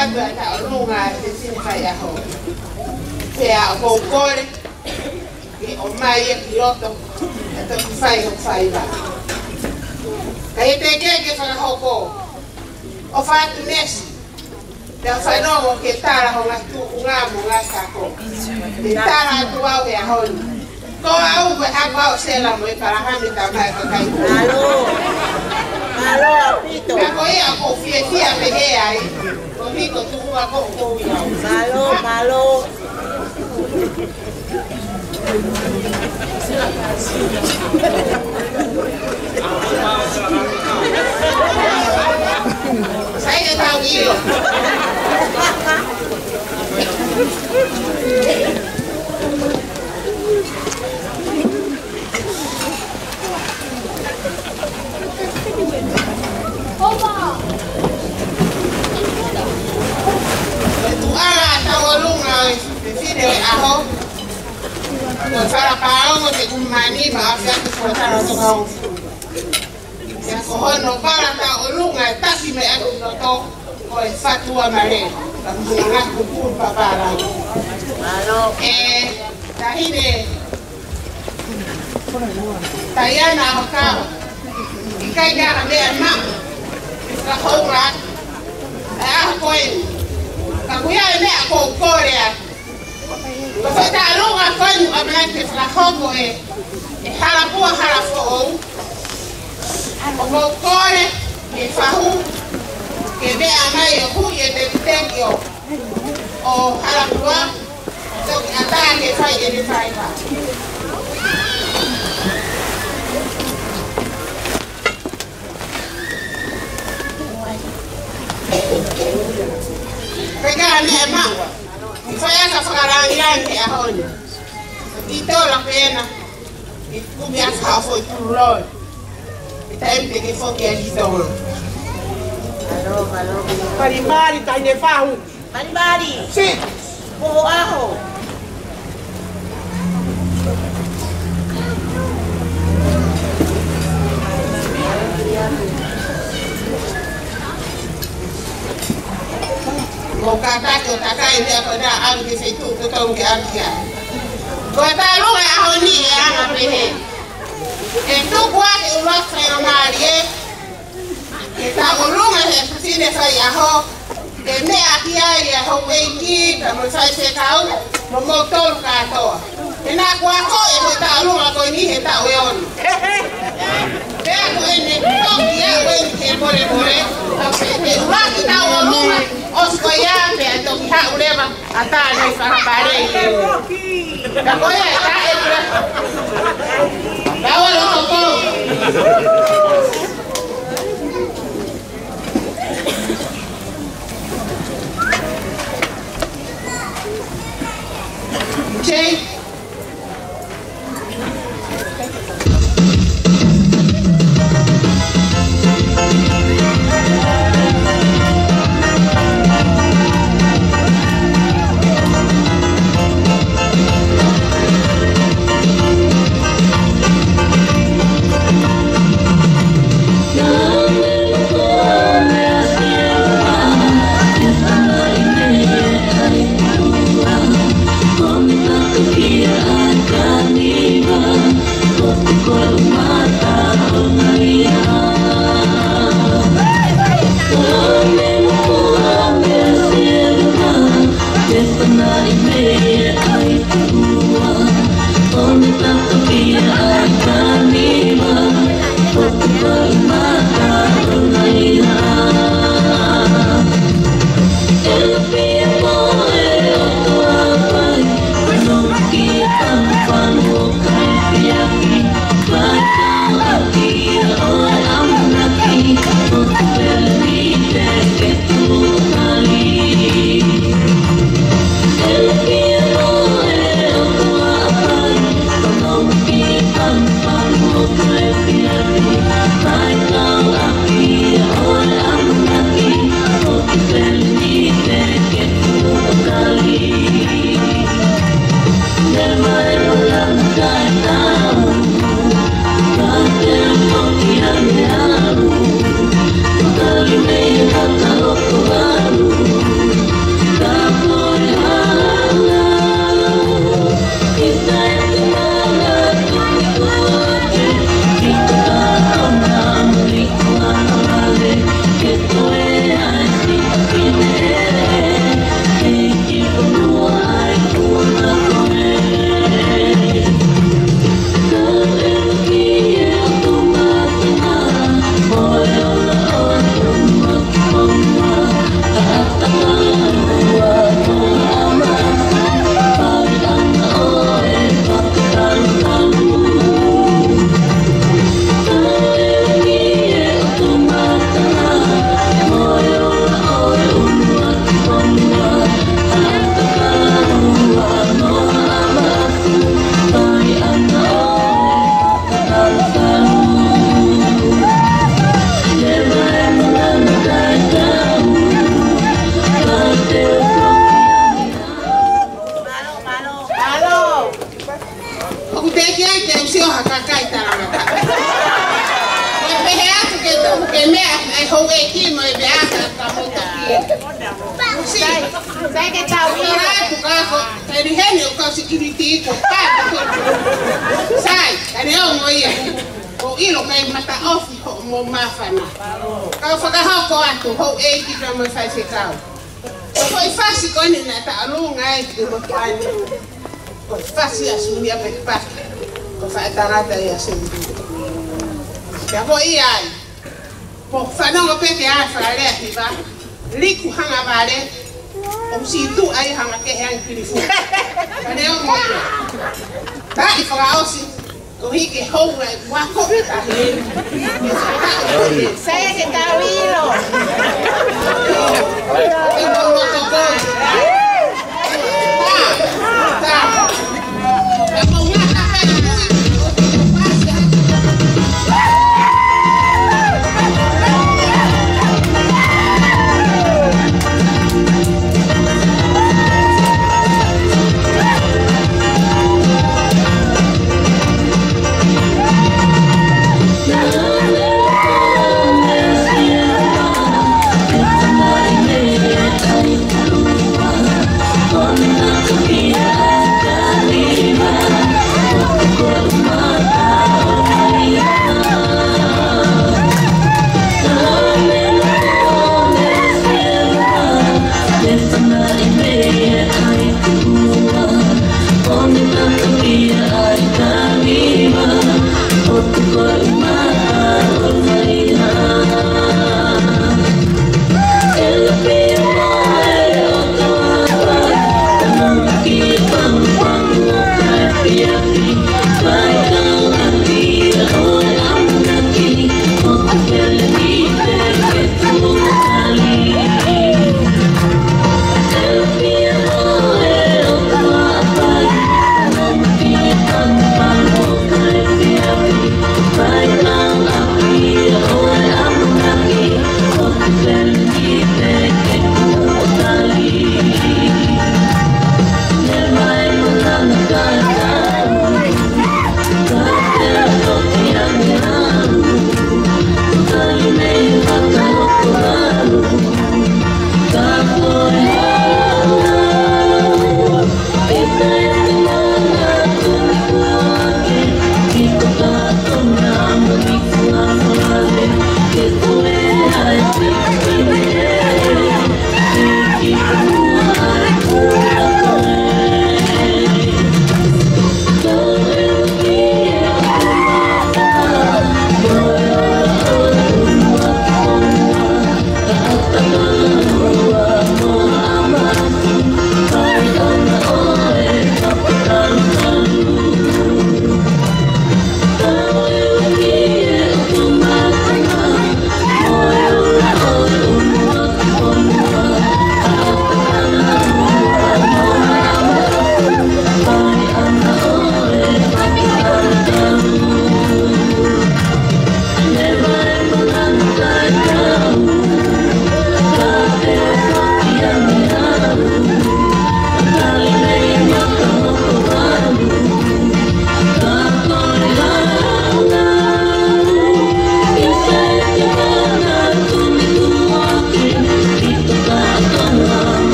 quando a lunga si fai a ho se a pocore e ormai è pilota e tu fai va e te che fa ho ho fatto nessi da fai no che tara ho la tu ngamo la sacco di tara tu au e ho ko au be agua se la mo para hamita mai ka kai Malo apito. Ako ia ko fie me he ai. Ko miko tu ko ia. Malo. Saya tahu iyo. Aho, para paong te kumani maafya kufuatana na hao. Ya kohono para ta olunga taki me aku to o fatua mare. Kamuna kupur papara. Malo. Tahine. Tayana haka. Ikai gara me ma. Ka honga. Koin. Kakuya me ako korea. Porque tá longa quando a branca fala fogo é harapua harafo o mocore e fahu que vê a mãe o e de tempo o harapua então a tá que faz ele faz lá pegar a minha mão Saya kafarangiangi ahoni. Ito la pena. Ikubia kafo turlo. Itempe ke foki agitoma. Malo. Parimari tanye fahu. Parimari. Si. Buho aho. Mokata ko takai dia pada angki situ tutong ke angki. Kota lu ahoni yang apehe. Itu buat ulas feromari. Kita ulunga sini saya aho. Dene akia ya ho wengi kamu saya sekau memotol kato. Ena kuako itu tak lu aku ini tak weon. Dia aku ini tok dia wengi ke bore. Tapi ulah kita ulunga. Osko yambe atoki ha ulema atana ifahambare kakoya ta ebra dawa loko Jay Ya voy ai. Po fano ngo peke a fare hiba. Liku hanga vale. O si tu ai hanga ke hang kilifu. Ane o mo. Ta I fara osi. Ko hike ho wa ko ta he. Saya que está vilo.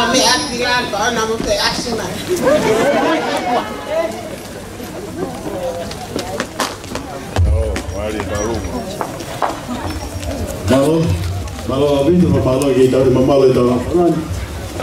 me artilan ko na mo te aksina. Malo, bintu pa malo kita, mamalo ito.